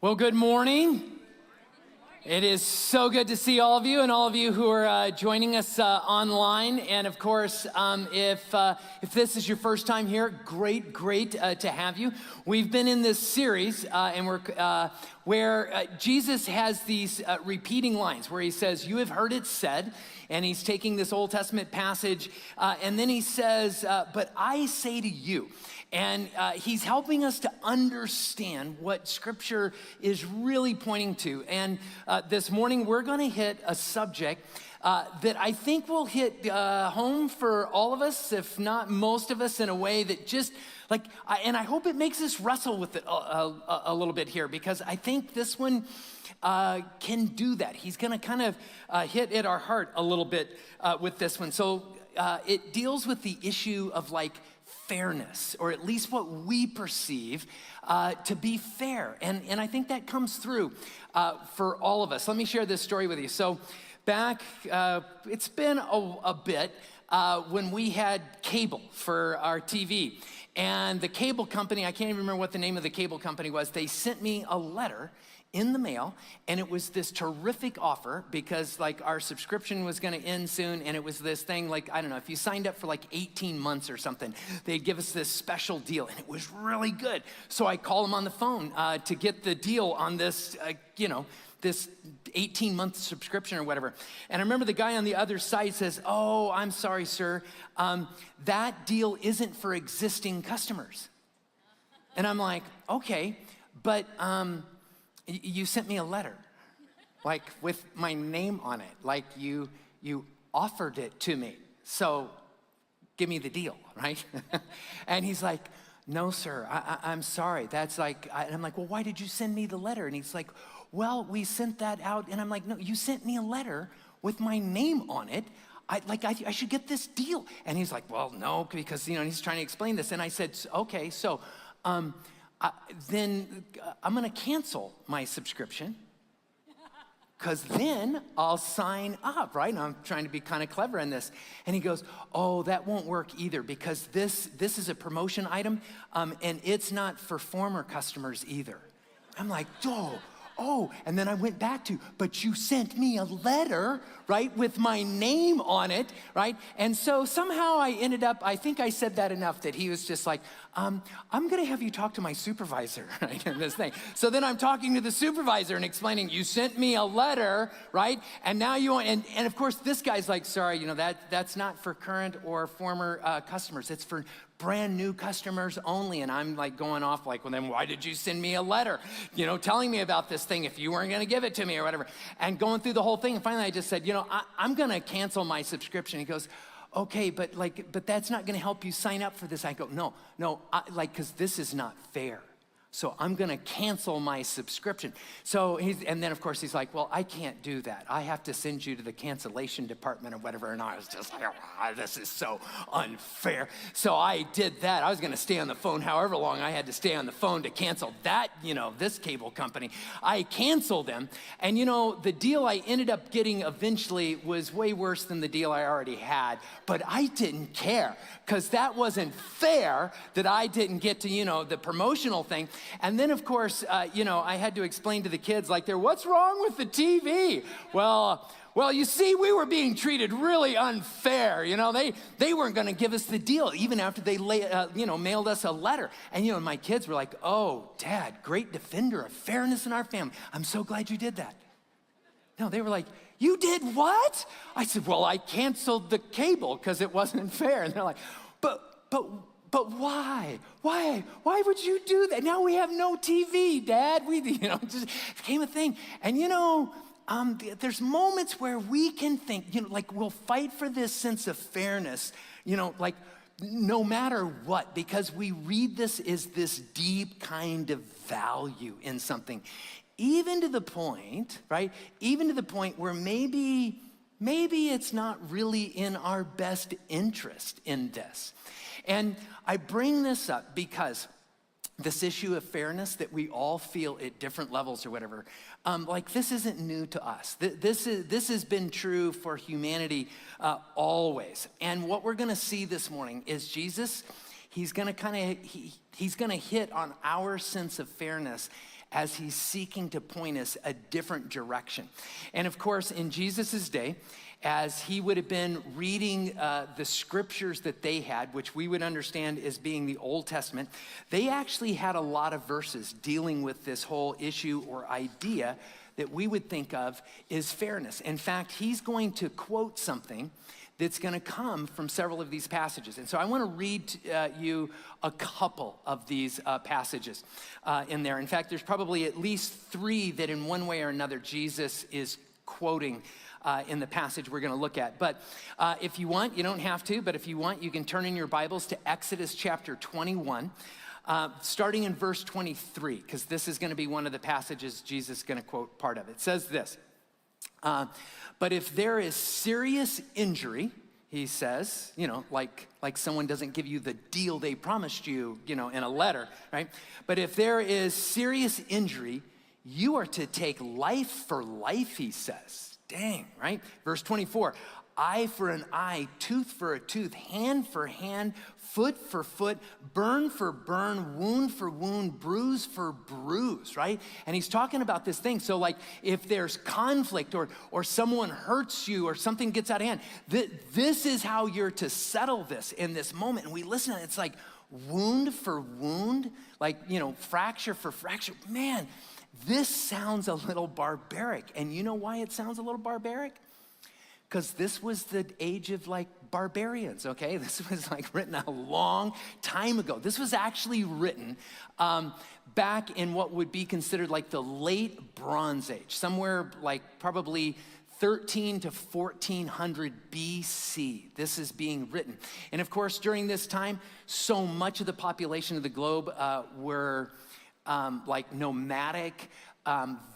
Well, good morning. It is so good to see all of you and all of you who are joining us online. And of course, if this is your first time here, great to have you. We've been in this series, and where Jesus has these repeating lines where he says, "You have heard it said," and he's taking this Old Testament passage, and then he says, "But I say to you." And he's helping us to understand what Scripture is really pointing to. And this morning, we're going to hit a subject that I think will hit home for all of us, if not most of us, in a way that just and I hope it makes us wrestle with it a little bit here, because I think this one can do that. He's going to kind of hit at our heart a little bit with this one. So it deals with the issue of fairness, or at least what we perceive to be fair. And I think that comes through for all of us. Let me share this story with you. So back, it's been a bit when we had cable for our TV. And the cable company, I can't even remember what the name of the cable company was, they sent me a letter in the mail, and it was this terrific offer because our subscription was going to end soon, and it was this thing I don't know, if you signed up for 18 months or something, they'd give us this special deal, and it was really good. So I call them on the phone to get the deal on this, this 18-month subscription or whatever. And I remember the guy on the other side says, "Oh, I'm sorry, sir. That deal isn't for existing customers." And I'm like, "Okay, but you sent me a letter, with my name on it, you offered it to me, so give me the deal, right?" And he's like, "No, sir, I'm sorry. That's and I'm like, "Well, why did you send me the letter?" And he's like, "Well, we sent that out." And I'm like, "No, you sent me a letter with my name on it. I should get this deal." And he's like, "Well, no," because, he's trying to explain this. And I said, "Okay, so, then I'm going to cancel my subscription, because then I'll sign up," right? And I'm trying to be kind of clever in this. And he goes, "Oh, that won't work either, because this is a promotion item, and it's not for former customers either." I'm like, Oh, and then I went back to, "But you sent me a letter, right, with my name on it," right? And so somehow I ended up, I think I said that enough that he was just like, "I'm gonna have you talk to my supervisor," right, in this thing. So then I'm talking to the supervisor and explaining, "You sent me a letter, right? And now you want," and of course this guy's like, "Sorry, that's not for current or former customers. It's for brand new customers only." And I'm going off well, then why did you send me a letter, telling me about this thing if you weren't going to give it to me or whatever, and going through the whole thing. And finally I just said, I'm going to cancel my subscription." He goes, "Okay, but that's not going to help you sign up for this." I go, no, because this is not fair. So I'm going to cancel my subscription. So and then of course he's like, "Well, I can't do that. I have to send you to the cancellation department or whatever." And I was just like, this is so unfair. So I did that. I was going to stay on the phone however long I had to stay on the phone to cancel that, this cable company. I canceled them. And the deal I ended up getting eventually was way worse than the deal I already had. But I didn't care, because that wasn't fair that I didn't get to, the promotional thing. And then, of course, I had to explain to the kids, "What's wrong with the TV?" Well, you see, we were being treated really unfair. They weren't going to give us the deal, even after they mailed us a letter. And, my kids were like, "Oh, Dad, great defender of fairness in our family. I'm so glad you did that." No, they were like, "You did what?" I said, "Well, I canceled the cable because it wasn't fair." And they're like, But why? Why would you do that? Now we have no TV, Dad. It just became a thing. And there's moments where we can think, we'll fight for this sense of fairness, no matter what, because we read this as this deep kind of value in something, even to the point, right? Even to the point where maybe it's not really in our best interest in this. And I bring this up because this issue of fairness that we all feel at different levels or whatever, this isn't new to us. This has been true for humanity always. And what we're going to see this morning is Jesus, he's going to hit on our sense of fairness as he's seeking to point us a different direction. And of course, in Jesus's day, as he would have been reading the scriptures that they had, which we would understand as being the Old Testament, they actually had a lot of verses dealing with this whole issue or idea that we would think of is fairness. In fact, he's going to quote something that's going to come from several of these passages. And so I want to read you a couple of these passages in there. In fact, there's probably at least 3 that in one way or another Jesus is quoting in the passage we're going to look at. But if you want, you don't have to, but if you want, you can turn in your Bibles to Exodus chapter 21, starting in verse 23, because this is going to be one of the passages Jesus is going to quote part of. It says this, but if there is serious injury, he says, like someone doesn't give you the deal they promised you, in a letter, right? But if there is serious injury, you are to take life for life, he says. Dang, right? Verse 24, eye for an eye, tooth for a tooth, hand for hand, foot for foot, burn for burn, wound for wound, bruise for bruise, right? And he's talking about this thing. So like if there's conflict or someone hurts you or something gets out of hand, this is how you're to settle this in this moment. And we listen to it, it's like wound for wound, like, fracture for fracture. Man, this sounds a little barbaric. And you know why it sounds a little barbaric? Because this was the age of barbarians, okay? This was written a long time ago. This was actually written back in what would be considered the late Bronze Age, somewhere probably 13 to 1400 BC. This is being written. And of course, during this time, so much of the population of the globe were nomadic,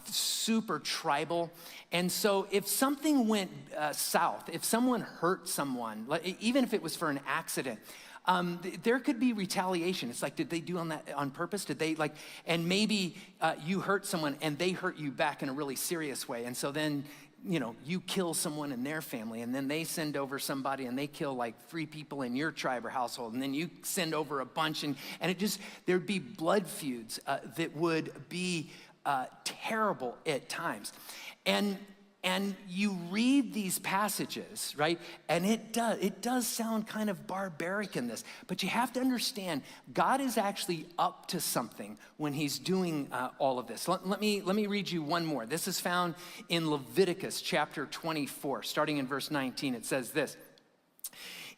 super tribal. And so if something went south, if someone hurt someone, even if it was for an accident, there could be retaliation. It's did they do that on purpose? Did they and maybe you hurt someone and they hurt you back in a really serious way. And so then, you kill someone in their family, and then they send over somebody and they kill 3 people in your tribe or household, and then you send over a bunch, and there'd be blood feuds that would be terrible at times. And you read these passages, right? And it does sound kind of barbaric in this, but you have to understand God is actually up to something when he's doing all of this. Let me read you one more. This is found in Leviticus chapter 24, starting in verse 19. It says this,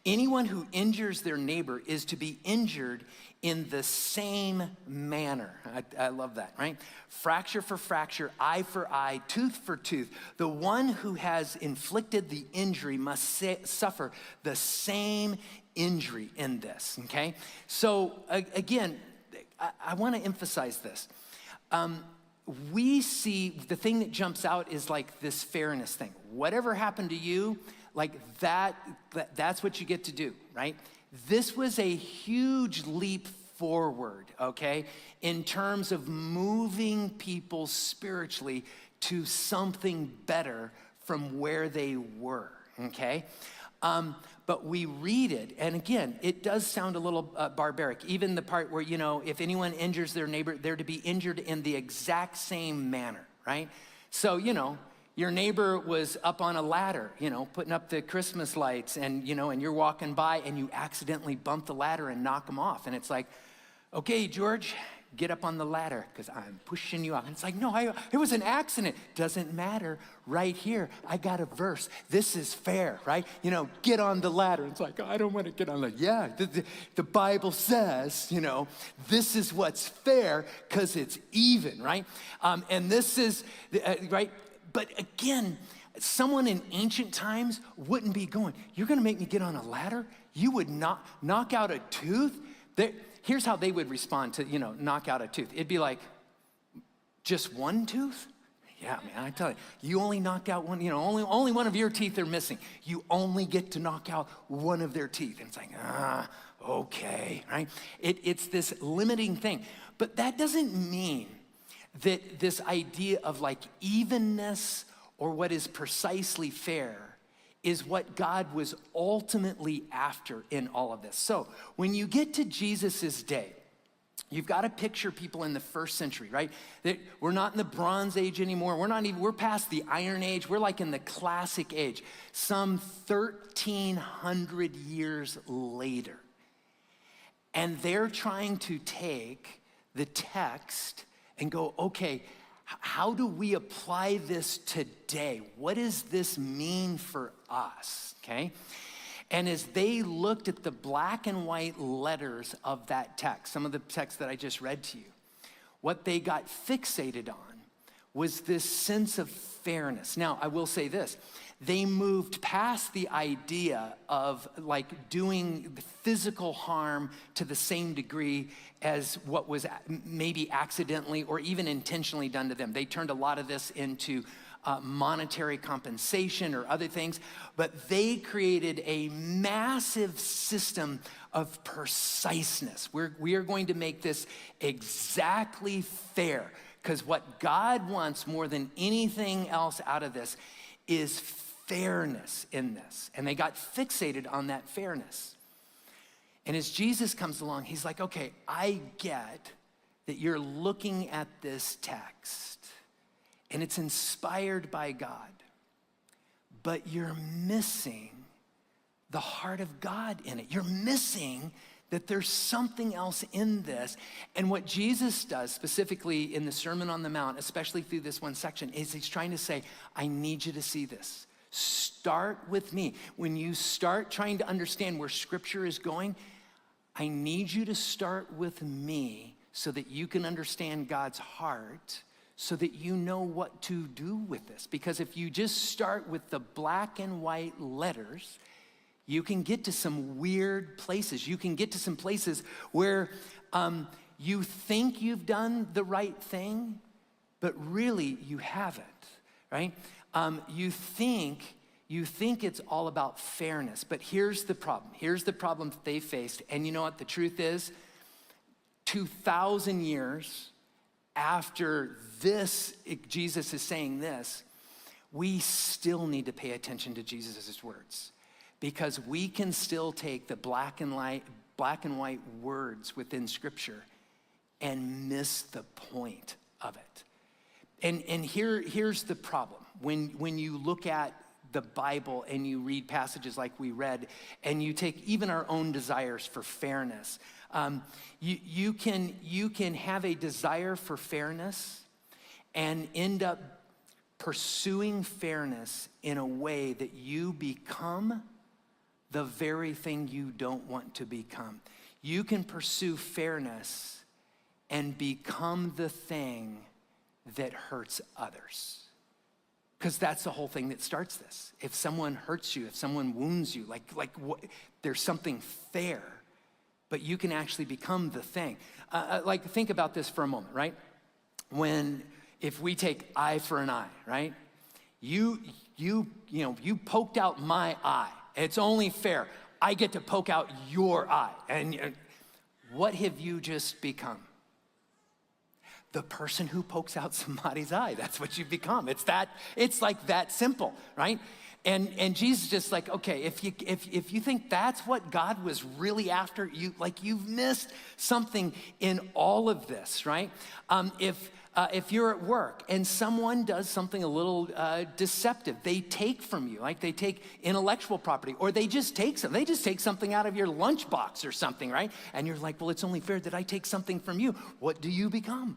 anyone who injures their neighbor is to be injured in the same manner. I love that, right? Fracture for fracture, eye for eye, tooth for tooth. The one who has inflicted the injury must suffer the same injury in this, okay? So again, I want to emphasize this. We see the thing that jumps out is this fairness thing. Whatever happened to you, that's what you get to do, right? This was a huge leap forward, okay, in terms of moving people spiritually to something better from where they were, okay? But we read it, and again, it does sound a little barbaric. Even the part where, if anyone injures their neighbor, they're to be injured in the exact same manner, right? So, your neighbor was up on a ladder, putting up the Christmas lights, and you're walking by and you accidentally bump the ladder and knock them off. And it's okay, George, get up on the ladder because I'm pushing you off. And it's no, it was an accident. Doesn't matter. Right here, I got a verse. This is fair, right? Get on the ladder. It's I don't want to get on the, yeah, the Bible says, this is what's fair because it's even, right? And this is, right? But again, someone in ancient times wouldn't be going, you're going to make me get on a ladder? You would not knock out a tooth? Here's how they would respond to, knock out a tooth. It'd be just one tooth? Yeah, man, I tell you, you only knock out one, only one of your teeth are missing. You only get to knock out one of their teeth. And it's okay, right? It's this limiting thing. But that doesn't mean that this idea of evenness or what is precisely fair is what God was ultimately after in all of this. So when you get to Jesus's day, You've got to picture people in the first century, right? We're not in the Bronze Age anymore. We're past the Iron Age. We're like in the Classic Age, some 1,300 years later. And they're trying to take the text and go, okay, how do we apply this today? What does this mean for us, okay? And as they looked at the black and white letters of that text, some of the text that I just read to you, what they got fixated on was this sense of fairness. Now, I will say this. They moved past the idea of like doing physical harm to the same degree as what was maybe accidentally or even intentionally done to them. They turned a lot of this into monetary compensation or other things, but they created a massive system of preciseness. We are going to make this exactly fair, because what God wants more than anything else out of this is fairness in this. And they got fixated on that fairness. And as Jesus comes along, he's like, okay, I get that you're looking at this text and it's inspired by God, but you're missing the heart of God in it. You're missing that there's something else in this. And what Jesus does, specifically in the Sermon on the Mount, especially through this one section, is he's trying to say, I need you to see this. Start with me. When you start trying to understand where Scripture is going, I need you to start with me so that you can understand God's heart, so that you know what to do with this. Because if you just start with the black and white letters, you can get to some weird places. You can get to some places where you think you've done the right thing, but really you haven't, right? You think it's all about fairness, but here's the problem. Here's the problem that they faced. And you know what the truth is? 2,000 years after this, Jesus is saying this, we still need to pay attention to Jesus' words, because we can still take the black and white words within Scripture and miss the point of it. And here's the problem. When you look at the Bible and you read passages like we read, and you take even our own desires for fairness, you can have a desire for fairness and end up pursuing fairness in a way that you become the very thing you don't want to become. You can pursue fairness and become the thing that hurts others. Because that's the whole thing that starts this. If someone hurts you, if someone wounds you, there's something fair, but you can actually become the thing. Think about this for a moment, right? If we take eye for an eye, right? You poked out my eye. It's only fair. I get to poke out your eye. And what have you just become? The person who pokes out somebody's eye. That's what you become. It's like that simple, right? And Jesus is just like, okay, if you think that's what God was really after, you've missed something in all of this, right? If you're at work and someone does something a little deceptive, they take from you, like they take intellectual property, or they just take something out of your lunchbox or something, right? And you're like, well, it's only fair that I take something from you. What do you become?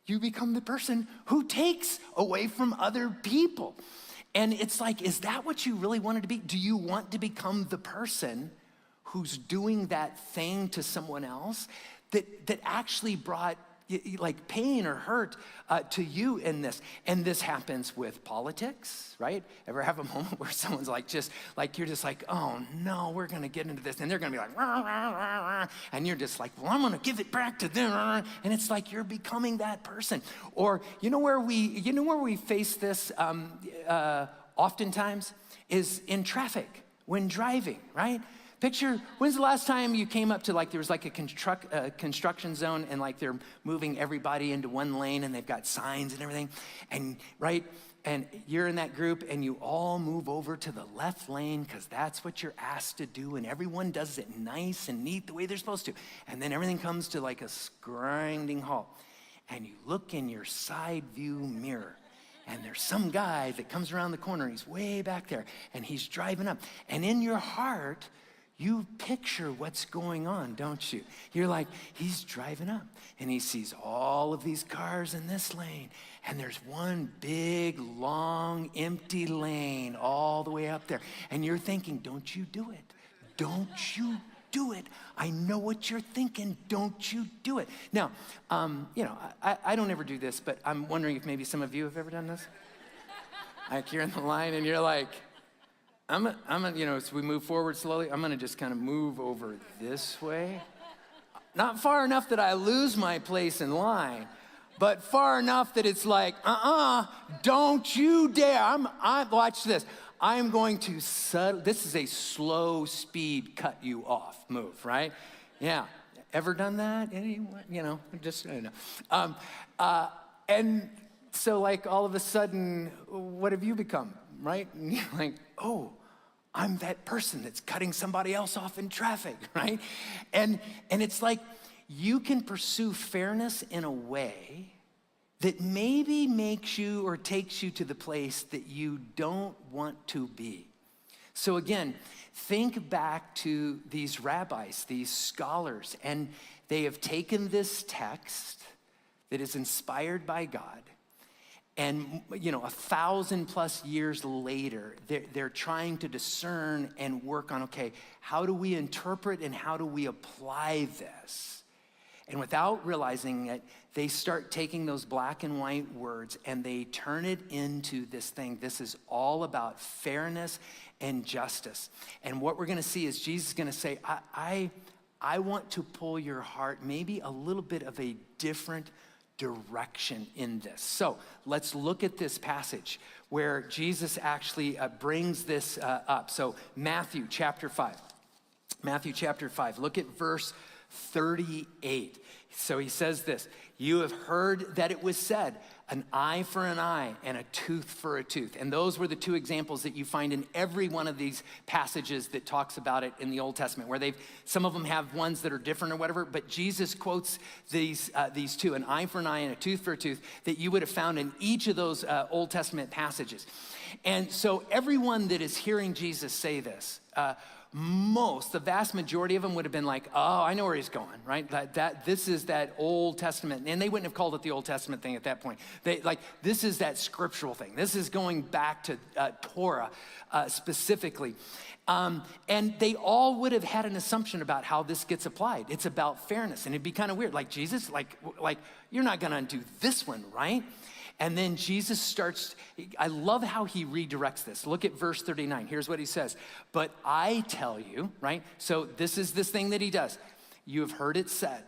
You become the person who takes away from other people. And it's like, is that what you really wanted to be? Do you want to become the person who's doing that thing to someone else that actually brought like pain or hurt to you in this? And this happens with politics, right? Ever have a moment where someone's you're just like, oh no, we're gonna get into this, and they're gonna be like, rah, rah, rah, rah. And you're just like, well, I'm gonna give it back to them, and it's like you're becoming that person. Or you know where we face this oftentimes is in traffic when driving, right? Picture, when's the last time you came up to there was a construction zone, and they're moving everybody into one lane and they've got signs and everything, and right? and you're in that group and you all move over to the left lane because that's what you're asked to do, and everyone does it nice and neat the way they're supposed to. And then everything comes to like a grinding halt. And you look in your side view mirror, and there's some guy that comes around the corner. He's way back there, and he's driving up. And in your heart, you picture what's going on, don't you? You're like, he's driving up, and he sees all of these cars in this lane, and there's one big, long, empty lane all the way up there. And you're thinking, don't you do it. Don't you do it. I know what you're thinking. Don't you do it. Now, I don't ever do this, but I'm wondering if maybe some of you have ever done this. Like you're in the line and you're like, as we move forward slowly, I'm gonna just kind of move over this way. Not far enough that I lose my place in line, but far enough that it's like, don't you dare. Watch this. I'm going to this is a slow speed cut you off move, right? Yeah. Ever done that? Anyone? And so like all of a sudden, what have you become, right? And you're like, oh, I'm that person that's cutting somebody else off in traffic, right? And it's like you can pursue fairness in a way that maybe makes you or takes you to the place that you don't want to be. So again, think back to these rabbis, these scholars, and they have taken this text that is inspired by God, and 1,000+ years later, they're trying to discern and work on, okay, how do we interpret and how do we apply this? And without realizing it, they start taking those black and white words and they turn it into this thing. This is all about fairness and justice. And what we're gonna see is Jesus is gonna say, I want to pull your heart maybe a little bit of a different direction in this. So let's look at this passage where Jesus actually brings this up. So Matthew chapter 5, look at verse 38. So he says this, you have heard that it was said, an eye for an eye and a tooth for a tooth. And those were the two examples that you find in every one of these passages that talks about it in the Old Testament, where some of them have ones that are different or whatever, but Jesus quotes these two, an eye for an eye and a tooth for a tooth, that you would have found in each of those Old Testament passages. And so everyone that is hearing Jesus say this, the vast majority of them would have been like, oh, I know where he's going, right? This is that Old Testament, and they wouldn't have called it the Old Testament thing at that point. This is that scriptural thing. This is going back to Torah specifically. And they all would have had an assumption about how this gets applied. It's about fairness, and it'd be kind of weird. Like, Jesus, like you're not gonna undo this one, right? And then Jesus starts, I love how he redirects this. Look at verse 39. Here's what he says. But I tell you, right? So this is this thing that he does. You have heard it said,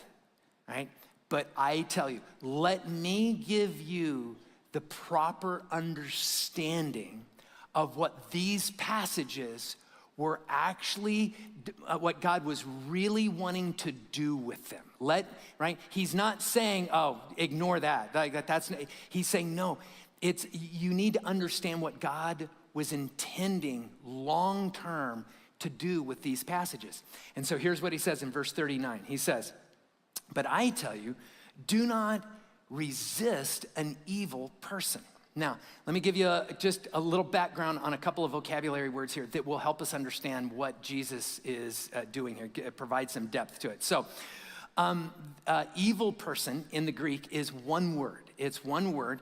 right? But I tell you, let me give you the proper understanding of what these passages were actually, what God was really wanting to do with them. Right? He's not saying, oh, ignore that. He's saying, no, you need to understand what God was intending long-term to do with these passages. And so here's what he says in verse 39. He says, but I tell you, do not resist an evil person. Now, let me give you just a little background on a couple of vocabulary words here that will help us understand what Jesus is doing here, provide some depth to it. So, evil person in the Greek is one word. It's one word,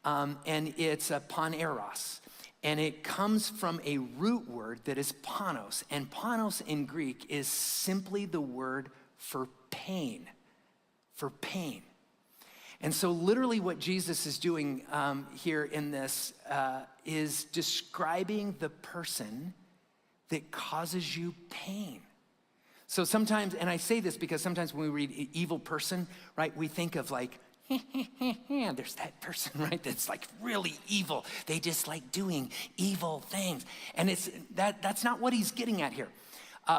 and it's paneros. And it comes from a root word that is panos. And panos in Greek is simply the word for pain, And so literally what Jesus is doing here in this is describing the person that causes you pain. So sometimes, and I say this because sometimes when we read evil person, right, we think of like, there's that person, right, that's like really evil. They just like doing evil things. And that's not what he's getting at here.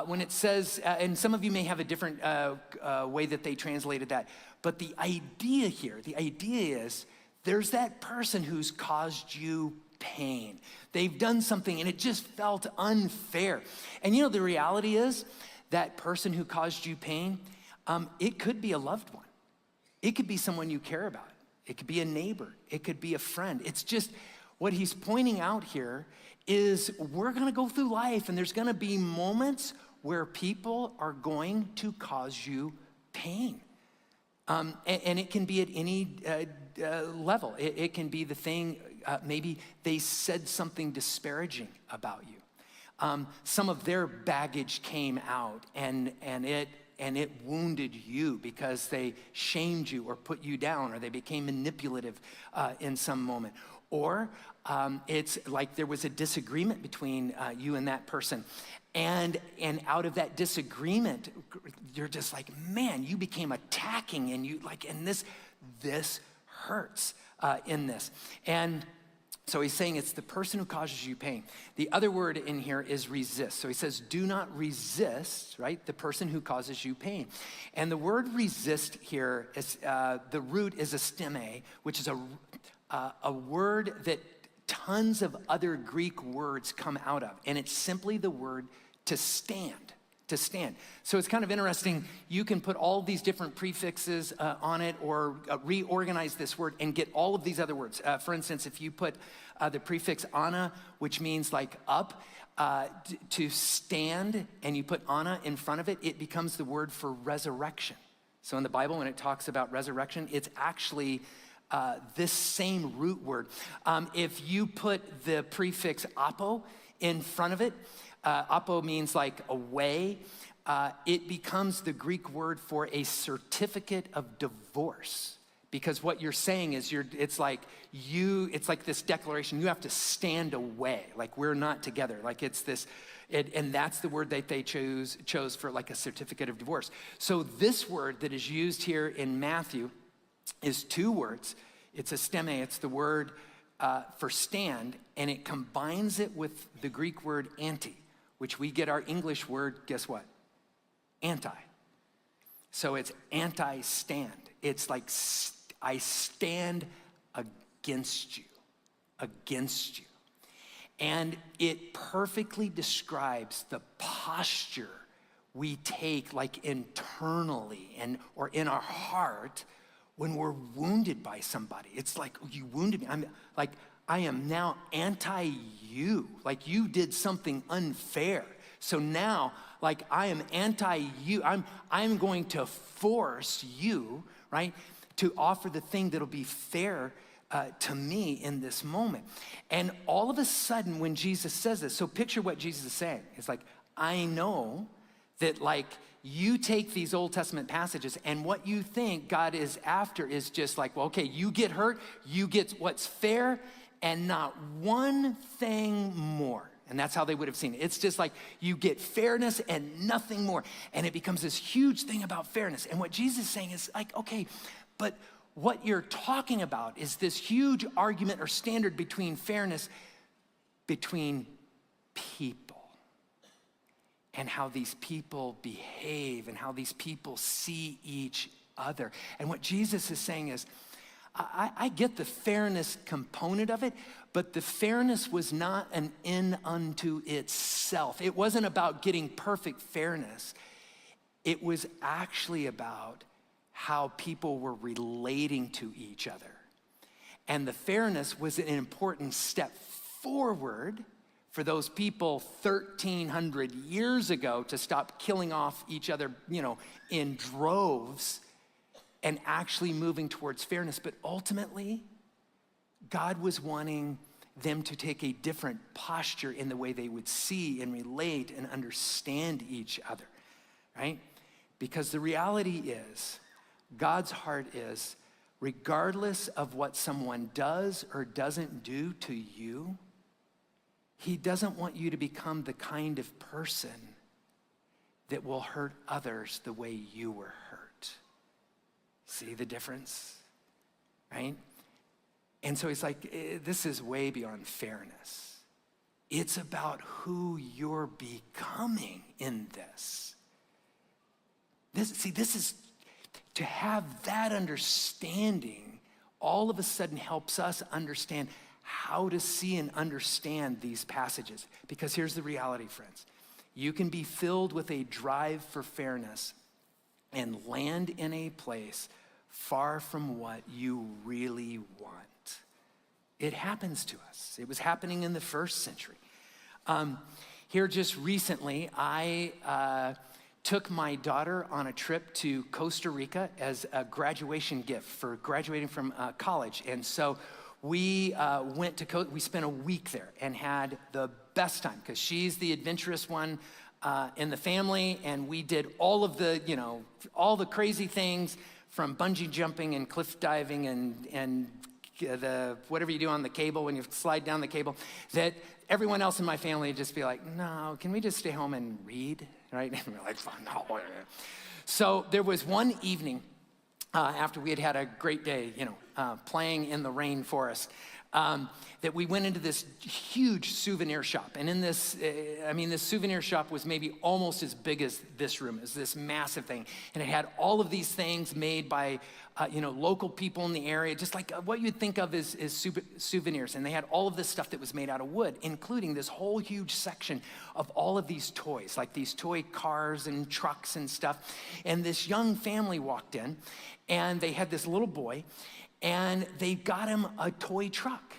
When it says, and some of you may have a different way that they translated that, but the idea is there's that person who's caused you pain. They've done something and it just felt unfair. And you know, the reality is that person who caused you pain, it could be a loved one. It could be someone you care about. It could be a neighbor. It could be a friend. It's just what he's pointing out here is we're gonna go through life and there's gonna be moments where people are going to cause you pain. And it can be at any level. It can be the thing, maybe they said something disparaging about you. Some of their baggage came out and it wounded you because they shamed you or put you down or they became manipulative in some moment. Or it's like there was a disagreement between you and that person. And out of that disagreement, you're just like, man, you became attacking and you like, and this hurts in this. And so he's saying it's the person who causes you pain. The other word in here is resist. So he says, do not resist, right? The person who causes you pain. And the word resist here is, the root is a steme, which is a word that tons of other Greek words come out of. And it's simply the word to stand. To stand. So it's kind of interesting. You can put all these different prefixes on it or reorganize this word and get all of these other words. For instance, if you put the prefix ana, which means like up, to stand, and you put ana in front of it, it becomes the word for resurrection. So in the Bible, when it talks about resurrection, it's actually this same root word. If you put the prefix apo in front of it, apo means like a way. It becomes the Greek word for a certificate of divorce. Because what you're saying is it's like this declaration, you have to stand away, like we're not together. Like it's this, and that's the word that they chose for like a certificate of divorce. So this word that is used here in Matthew is two words. It's a steme, it's the word for stand, and it combines it with the Greek word anti, which we get our English word, guess what? Anti. So it's anti-stand. It's like I stand against you. And it perfectly describes the posture we take like internally or in our heart when we're wounded by somebody. It's like, oh, you wounded me. I am now anti-you. Like you did something unfair. So now, like I am anti-you. I'm going to force you, right, to offer the thing that'll be fair to me in this moment. And all of a sudden when Jesus says this, so picture what Jesus is saying. It's like, I know that like you take these Old Testament passages and what you think God is after is just like, well, okay, you get hurt, you get what's fair and not one thing more. And that's how they would have seen it. It's just like you get fairness and nothing more. And it becomes this huge thing about fairness. And what Jesus is saying is like, okay, but what you're talking about is this huge argument or standard between fairness between people and how these people behave and how these people see each other. And what Jesus is saying is, I get the fairness component of it, but the fairness was not an end unto itself. It wasn't about getting perfect fairness. It was actually about how people were relating to each other. And the fairness was an important step forward for those people 1,300 years ago to stop killing off each other, in droves and actually moving towards fairness. But ultimately, God was wanting them to take a different posture in the way they would see and relate and understand each other, right? Because the reality is, God's heart is, regardless of what someone does or doesn't do to you, he doesn't want you to become the kind of person that will hurt others the way you were hurt. See the difference, right? And so he's like, this is way beyond fairness. It's about who you're becoming in this. This is, to have that understanding all of a sudden helps us understand how to see and understand these passages. Because here's the reality, friends. You can be filled with a drive for fairness and land in a place far from what you really want. It happens to us. It was happening in the first century. Here just recently, I took my daughter on a trip to Costa Rica as a graduation gift for graduating from college. And so we we spent a week there and had the best time because she's the adventurous one in the family. And we did all of the, all the crazy things from bungee jumping and cliff diving and the whatever you do on the cable when you slide down the cable, that everyone else in my family would just be like, no, can we just stay home and read, right? And we're like, fine, no. So there was one evening after we had a great day, playing in the rainforest, that we went into this huge souvenir shop. And in this, this souvenir shop was maybe almost as big as this room. It was this massive thing. And it had all of these things made by, local people in the area, just like what you'd think of as souvenirs. And they had all of this stuff that was made out of wood, including this whole huge section of all of these toys, like these toy cars and trucks and stuff. And this young family walked in, and they had this little boy, and they got him a toy truck.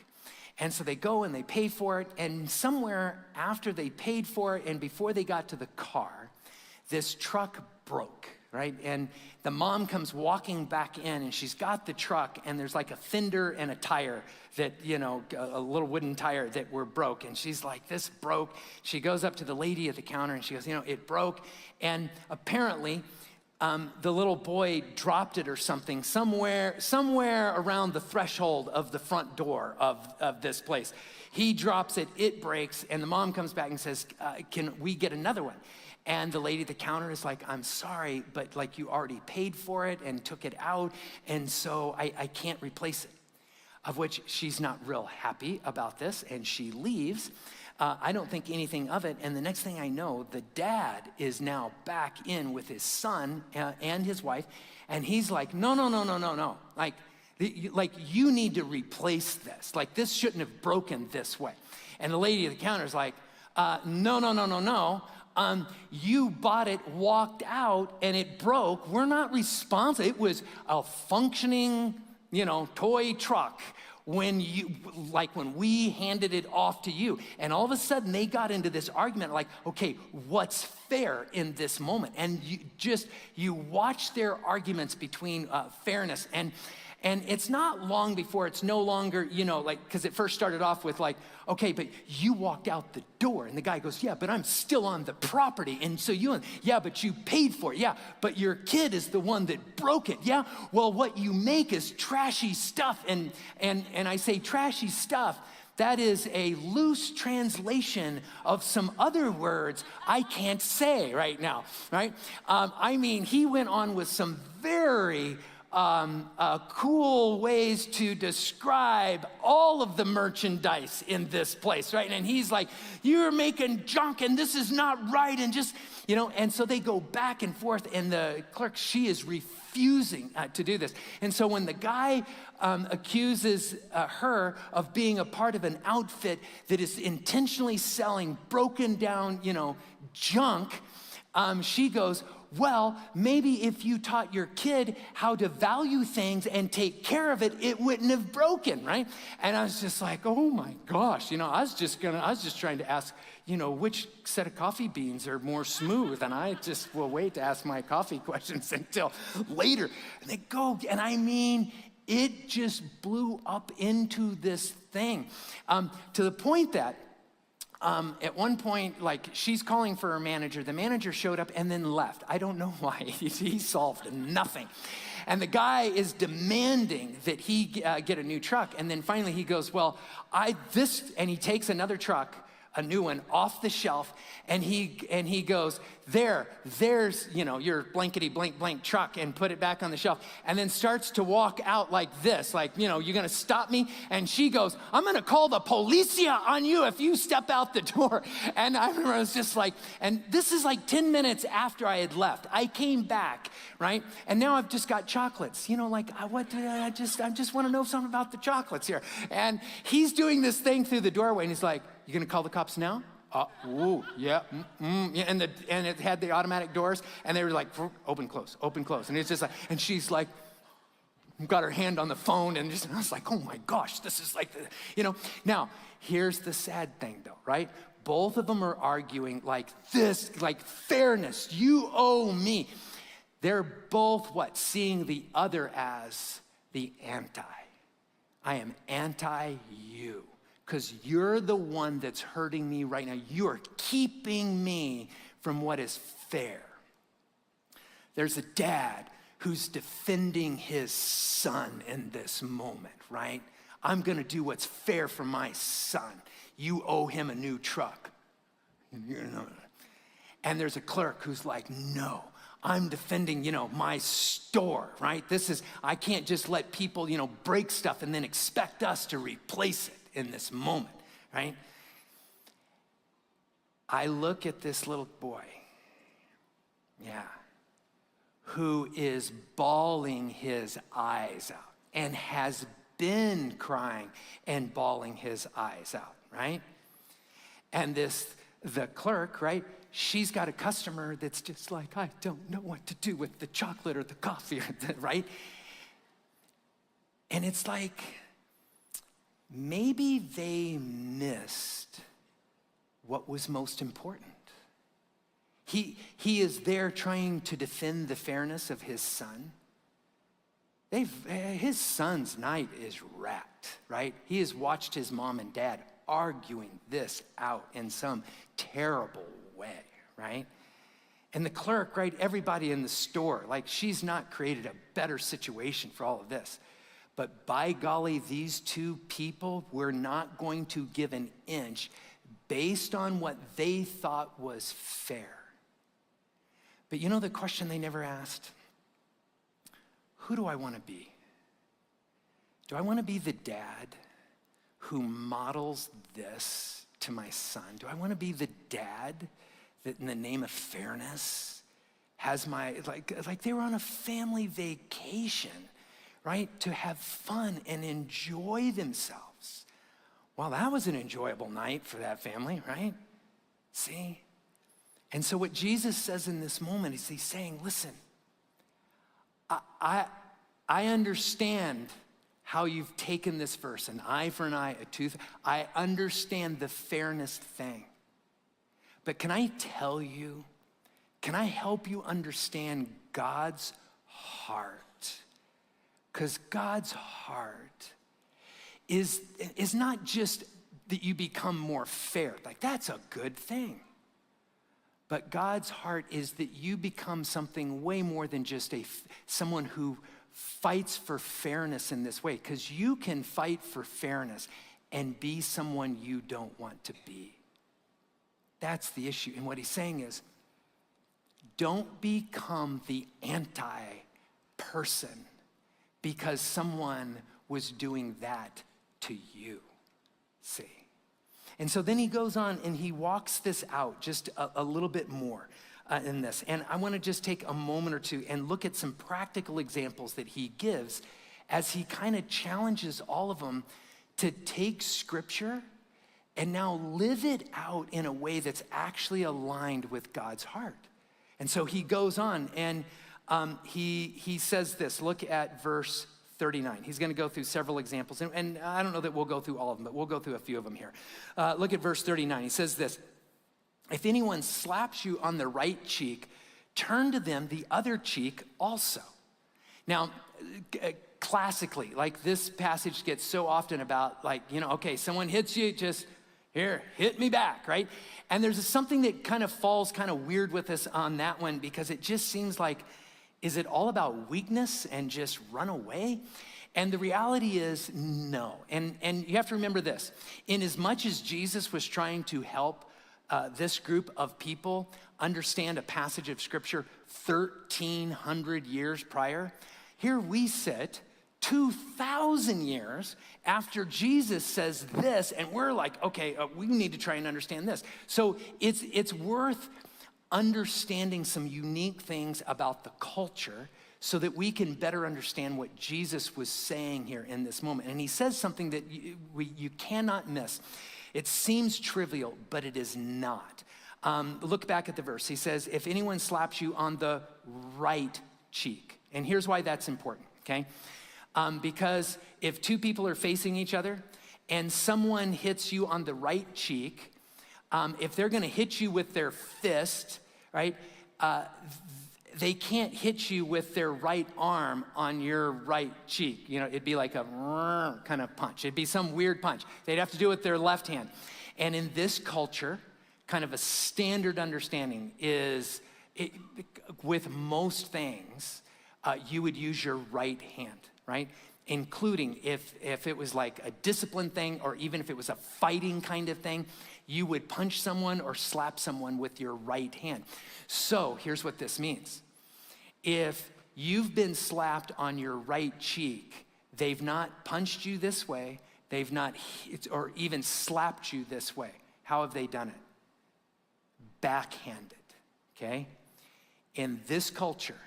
And so they go and they pay for it, and somewhere after they paid for it and before they got to the car, this truck broke, right? And the mom comes walking back in, and she's got the truck, and there's like a fender and a tire that, a little wooden tire that were broke. And she's like, this broke. She goes up to the lady at the counter, and she goes, it broke. And apparently, the little boy dropped it or something somewhere around the threshold of the front door of this place. He drops it, it breaks, and the mom comes back and says, can we get another one? And the lady at the counter is like, I'm sorry, but like you already paid for it and took it out, and so I can't replace it. Of which she's not real happy about this, and she leaves. I don't think anything of it, and the next thing I know, the dad is now back in with his son and his wife, and he's like, no. Like you need to replace this. Like, this shouldn't have broken this way. And the lady at the counter is like, no. You bought it, walked out, and it broke. We're not responsible. It was a functioning, toy truck when we handed it off to you. And all of a sudden they got into this argument like, okay, what's fair in this moment? And you watch their arguments between fairness. And it's not long before it's no longer, because it first started off with like, okay, but you walked out the door. And the guy goes, yeah, but I'm still on the property. And so yeah, but you paid for it. Yeah, but your kid is the one that broke it. Yeah, well, what you make is trashy stuff. And I say trashy stuff. That is a loose translation of some other words I can't say right now, right? He went on with some very cool ways to describe all of the merchandise in this place, right? And he's like, you're making junk and this is not right, and just, and so they go back and forth, and the clerk, she is refusing to do this. And so when the guy accuses her of being a part of an outfit that is intentionally selling broken down, junk, she goes, well, maybe if you taught your kid how to value things and take care of it, it wouldn't have broken, right? And I was just like, oh my gosh, I was just trying to ask, which set of coffee beans are more smooth, and I just will wait to ask my coffee questions until later. And they go, and it just blew up into this thing, to the point that at one point, like, she's calling for her manager. The manager showed up and then left. I don't know why. He solved nothing. And the guy is demanding that he get a new truck. And then finally he goes, well, and he takes another truck a new one off the shelf, and he goes, there's, your blankety blank blank truck, and put it back on the shelf, and then starts to walk out like this, like, you're gonna stop me? And she goes, I'm gonna call the policia on you if you step out the door. And I remember I was just like, and this is like 10 minutes after I had left. I came back, right? And now I've just got chocolates, I just wanna know something about the chocolates here. And he's doing this thing through the doorway, and he's like, you gonna call the cops now? Yeah, yeah. And it had the automatic doors, and they were like, open, close. And it's just like, and she's like, got her hand on the phone, and I was like, oh my gosh, this is like, Now, here's the sad thing though, right? Both of them are arguing like this, like fairness, you owe me. They're both seeing the other as the anti. I am anti-you, because you're the one that's hurting me right now. You are keeping me from what is fair. There's a dad who's defending his son in this moment, right? I'm gonna do what's fair for my son. You owe him a new truck. And there's a clerk who's like, no, I'm defending, my store, right? I can't just let people, break stuff and then expect us to replace it in this moment, right? I look at this little boy, who is bawling his eyes out and has been crying and bawling his eyes out, right? And the clerk, right? She's got a customer that's just like, I don't know what to do with the chocolate or the coffee, right? And it's like, maybe they missed what was most important. He is there trying to defend the fairness of his son. His son's night is wrecked, right? He has watched his mom and dad arguing this out in some terrible way, right? And the clerk, right, everybody in the store, like, she's not created a better situation for all of this. But by golly, these two people were not going to give an inch based on what they thought was fair. But the question they never asked? Who do I want to be? Do I want to be the dad who models this to my son? Do I want to be the dad that in the name of fairness has like they were on a family vacation, right? To have fun and enjoy themselves. Well, that was an enjoyable night for that family, right? See? And so what Jesus says in this moment is he's saying, listen, I understand how you've taken this verse, an eye for an eye, a tooth. I understand the fairness thing. But can I tell you, can I help you understand God's heart? Because God's heart is not just that you become more fair. Like, that's a good thing. But God's heart is that you become something way more than just someone who fights for fairness in this way. Because you can fight for fairness and be someone you don't want to be. That's the issue. And what he's saying is, don't become the anti-person because someone was doing that to you. See? And so then he goes on and he walks this out just a little bit more in this. And I want to just take a moment or two and look at some practical examples that he gives as he kind of challenges all of them to take scripture and now live it out in a way that's actually aligned with God's heart. And so he goes on and he says this. Look at verse 39. He's going to go through several examples. And I don't know that we'll go through all of them, but we'll go through a few of them here. Look at verse 39. He says this. If anyone slaps you on the right cheek, turn to them the other cheek also. Now, classically, like, this passage gets so often about, like, okay, someone hits you, just here, hit me back, right? And there's something that kind of falls kind of weird with us on that one because it just seems like Is it all about weakness and just run away? And the reality is no. And you have to remember this. In as much as Jesus was trying to help this group of people understand a passage of scripture 1,300 years prior, here we sit 2,000 years after Jesus says this, and we're like, okay, we need to try and understand this. So it's worth understanding some unique things about the culture so that we can better understand what Jesus was saying here in this moment. And he says something that you cannot miss. It seems trivial, but it is not. Look back at the verse. He says, if anyone slaps you on the right cheek, and here's why that's important, okay? Because if two people are facing each other and someone hits you on the right cheek, if they're gonna hit you with their fist, right, they can't hit you with their right arm on your right cheek. You know, it'd be like a kind of punch. It'd be some weird punch. They'd have to do it with their left hand. And in this culture, kind of a standard understanding is, with most things, you would use your right hand, right? Including if it was like a discipline thing, or even if it was a fighting kind of thing, you would punch someone or slap someone with your right hand. So here's what this means. If you've been slapped on your right cheek, they've not punched you this way, they've not hit, or even slapped you this way. How have they done it? Backhanded, okay? In this culture,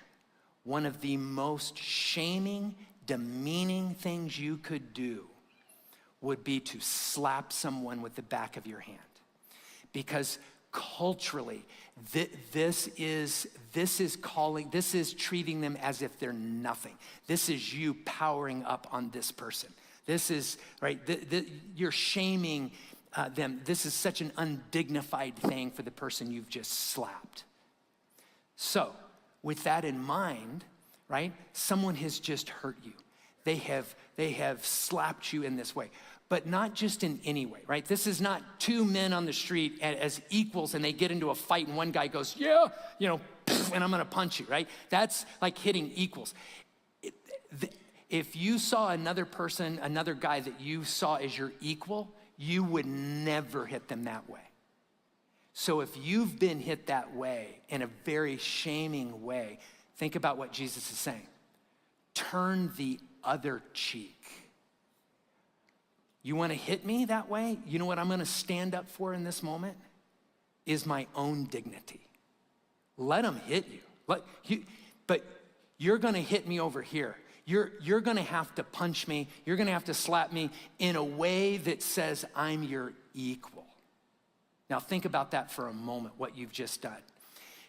one of the most shaming, demeaning things you could do would be to slap someone with the back of your hand. Because culturally, this is treating them as if they're nothing. This is you powering up on this person. This is, right, you're shaming them. This is such an undignified thing for the person you've just slapped. So, with that in mind, right, someone has just hurt you. They have slapped you in this way. But not just in any way, right? This is not two men on the street as equals and they get into a fight and one guy goes, yeah, you know, and I'm gonna punch you, right? That's like hitting equals. If you saw another person, another guy that you saw as your equal, you would never hit them that way. So if you've been hit that way, in a very shaming way, think about what Jesus is saying. Turn the other cheek. You want to hit me that way? You know what I'm going to stand up for in this moment? Is my own dignity. Let them hit you. But you're going to hit me over here. You're going to have to punch me. You're going to have to slap me in a way that says I'm your equal. Now think about that for a moment, what you've just done.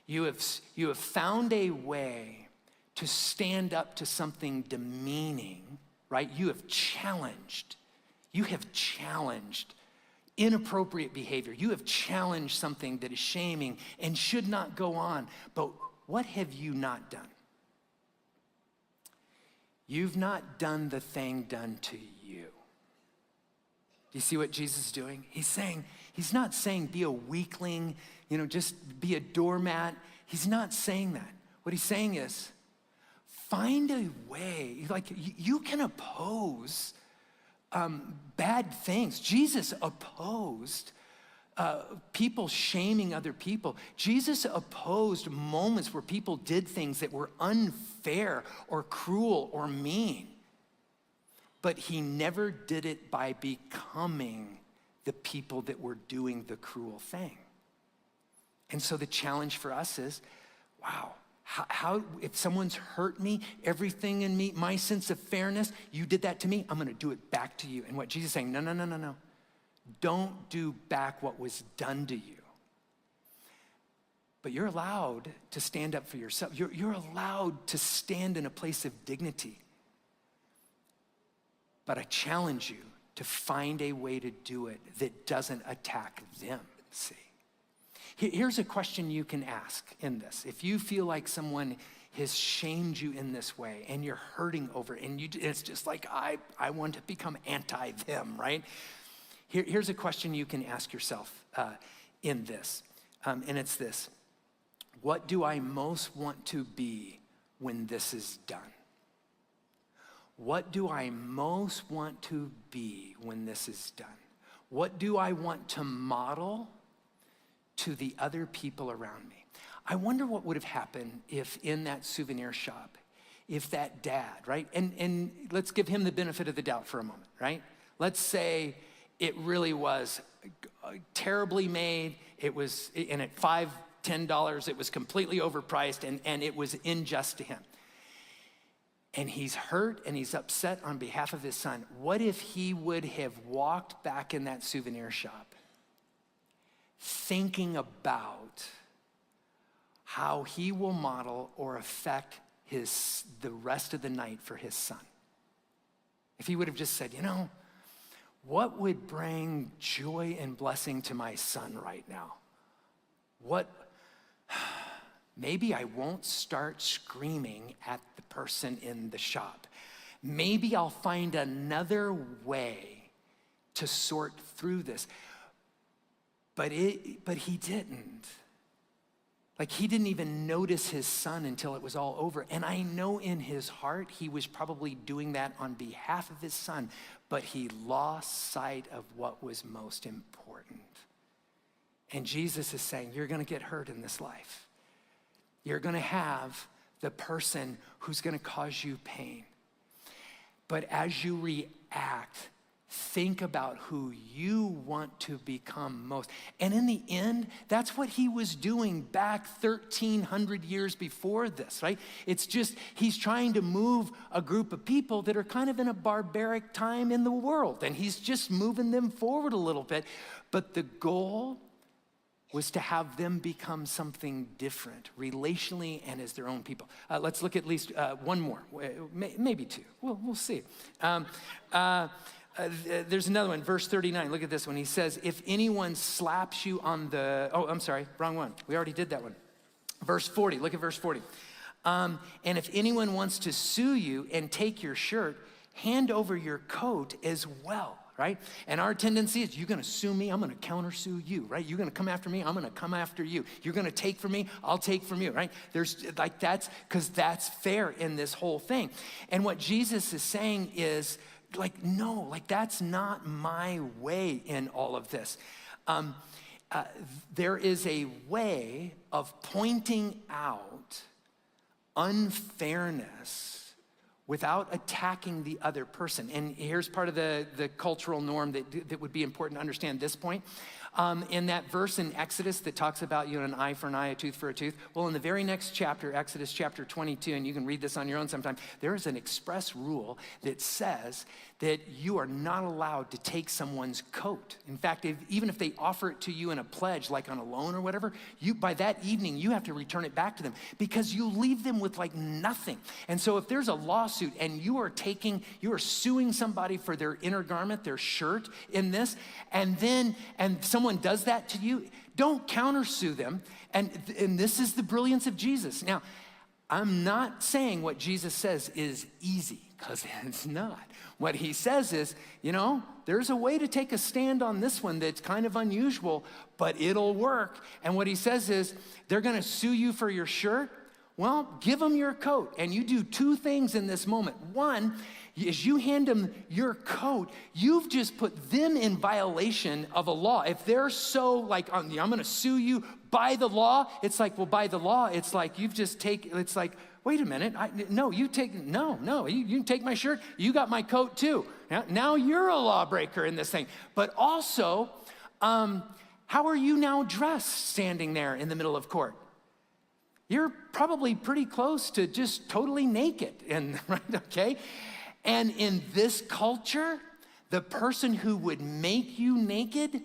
You have found a way to stand up to something demeaning, right? You have challenged inappropriate behavior. You have challenged something that is shaming and should not go on. But what have you not done? You've not done the thing done to you. Do you see what Jesus is doing? He's not saying be a weakling, you know, just be a doormat. He's not saying that. What he's saying is find a way, like you can oppose bad things. Jesus opposed people shaming other people. Jesus opposed moments where people did things that were unfair or cruel or mean. But he never did it by becoming the people that were doing the cruel thing. And so the challenge for us is, wow, how if someone's hurt me, everything in me, my sense of fairness, you did that to me, I'm gonna do it back to you. And what Jesus is saying, no. Don't do back what was done to you. But you're allowed to stand up for yourself. You're allowed to stand in a place of dignity. But I challenge you to find a way to do it that doesn't attack them, see? Here's a question you can ask in this. If you feel like someone has shamed you in this way and you're hurting over it, and it's just like, I want to become anti-them, right? Here's a question you can ask yourself in this, and it's this. What do I most want to be when this is done? What do I most want to be when this is done? What do I want to model to the other people around me? I wonder what would have happened if in that souvenir shop, if that dad, right? And let's give him the benefit of the doubt for a moment, right? Let's say it really was terribly made. It was, and at $5, $10, it was completely overpriced and it was unjust to him. And he's hurt and he's upset on behalf of his son. What if he would have walked back in that souvenir shop thinking about how he will model or affect the rest of the night for his son? If he would have just said, what would bring joy and blessing to my son right now? Maybe I won't start screaming at the person in the shop. Maybe I'll find another way to sort through this. But he didn't. Like, he didn't even notice his son until it was all over. And I know in his heart, he was probably doing that on behalf of his son, but he lost sight of what was most important. And Jesus is saying, you're gonna get hurt in this life. You're gonna have the person who's gonna cause you pain. But as you react, think about who you want to become most. And in the end, that's what he was doing back 1,300 years before this, right? It's just, he's trying to move a group of people that are kind of in a barbaric time in the world. And he's just moving them forward a little bit. But the goal was to have them become something different, relationally and as their own people. Let's look at least one more, maybe two. We'll see. There's another one, verse 39. Look at this one. He says, if anyone slaps you on the, I'm sorry, wrong one. We already did that one. Verse 40, look at verse 40. And if anyone wants to sue you and take your shirt, hand over your coat as well. Right? And our tendency is, you're gonna sue me, I'm gonna countersue you, right? You're gonna come after me, I'm gonna come after you. You're gonna take from me, I'll take from you, right? Because that's fair in this whole thing. And what Jesus is saying is, no, that's not my way in all of this. There is a way of pointing out unfairness without attacking the other person. And here's part of the cultural norm that would be important to understand at this point. In that verse in Exodus that talks about an eye for an eye, a tooth for a tooth, well, in the very next chapter, Exodus chapter 22, and you can read this on your own sometime, there is an express rule that says that you are not allowed to take someone's coat. In fact, even if they offer it to you in a pledge, like on a loan or whatever, by that evening, you have to return it back to them because you leave them with nothing. And so if there's a lawsuit and you are suing somebody for their inner garment, their shirt in this, and someone does that to you, don't countersue them. And this is the brilliance of Jesus. Now, I'm not saying what Jesus says is easy, because it's not. What he says is, there's a way to take a stand on this one that's kind of unusual, but it'll work. And what he says is, they're gonna sue you for your shirt. Well, give them your coat. And you do two things in this moment. One, as you hand them your coat, you've just put them in violation of a law. If they're so I'm gonna sue you by the law, it's by the law, it's you've just wait a minute, you can take my shirt, you got my coat too. Now you're a lawbreaker in this thing. But also, how are you now dressed standing there in the middle of court? You're probably pretty close to just totally naked, right, okay? And in this culture, the person who would make you naked,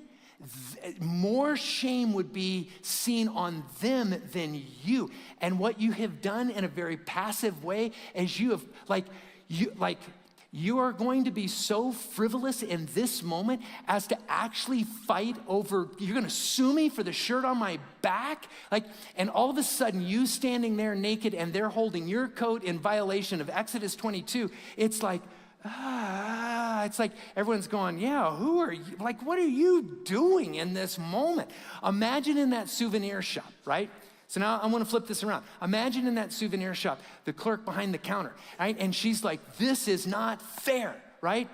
more shame would be seen on them than you. And what you have done in a very passive way is you are going to be so frivolous in this moment as to actually fight over, you're gonna sue me for the shirt on my back? And all of a sudden, you standing there naked and they're holding your coat in violation of Exodus 22, it's everyone's going, yeah, who are you? What are you doing in this moment? Imagine in that souvenir shop, right? So now I want to flip this around. Imagine in that souvenir shop, the clerk behind the counter, right? And she's like, this is not fair, right?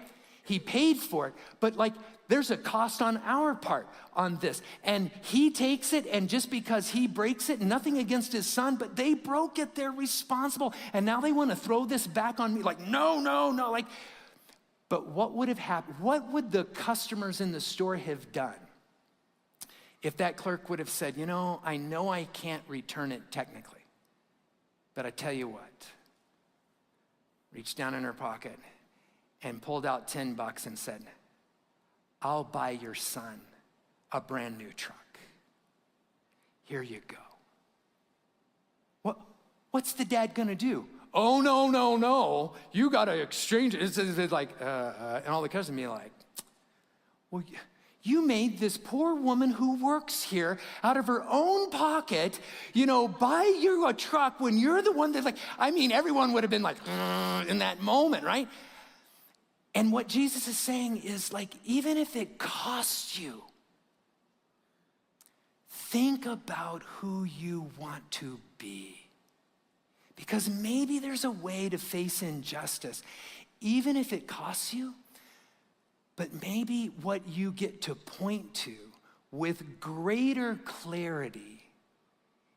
He paid for it, but like there's a cost on our part on this. And he takes it, and just because he breaks it, nothing against his son, but they broke it, they're responsible. And now they want to throw this back on me, like, no, like, but what would have happened? What would the customers in the store have done if that clerk would have said, I know I can't return it technically, but I tell you what, reached down in her pocket and pulled out $10 and said, I'll buy your son a brand new truck. Here you go. What's the dad gonna do? Oh, no, you gotta exchange it. It's like, and all the cousins be like, well, you made this poor woman who works here out of her own pocket, buy you a truck when you're the one that's like, everyone would have been like, in that moment, right? And what Jesus is saying is like, even if it costs you, think about who you want to be. Because maybe there's a way to face injustice, even if it costs you. But maybe what you get to point to with greater clarity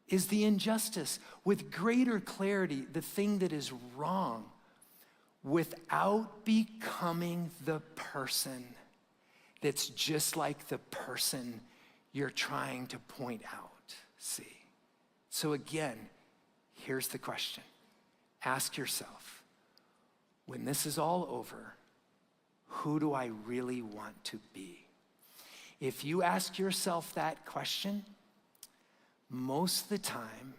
is the injustice, with greater clarity, the thing that is wrong, without becoming the person that's just like the person you're trying to point out. See? So again, here's the question. Ask yourself, when this is all over, who do I really want to be? If you ask yourself that question, most of the time,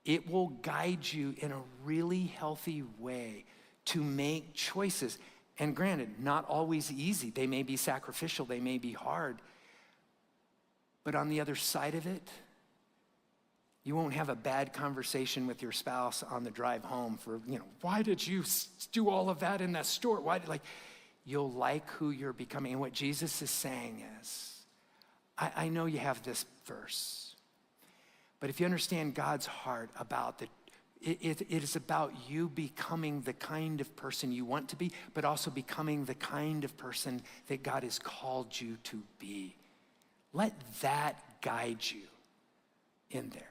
it will guide you in a really healthy way to make choices. And granted, not always easy. They may be sacrificial, they may be hard. But on the other side of it, you won't have a bad conversation with your spouse on the drive home for, why did you do all of that in that store? You'll like who you're becoming. And what Jesus is saying is, I know you have this verse, but if you understand God's heart about it is about you becoming the kind of person you want to be, but also becoming the kind of person that God has called you to be. Let that guide you in there.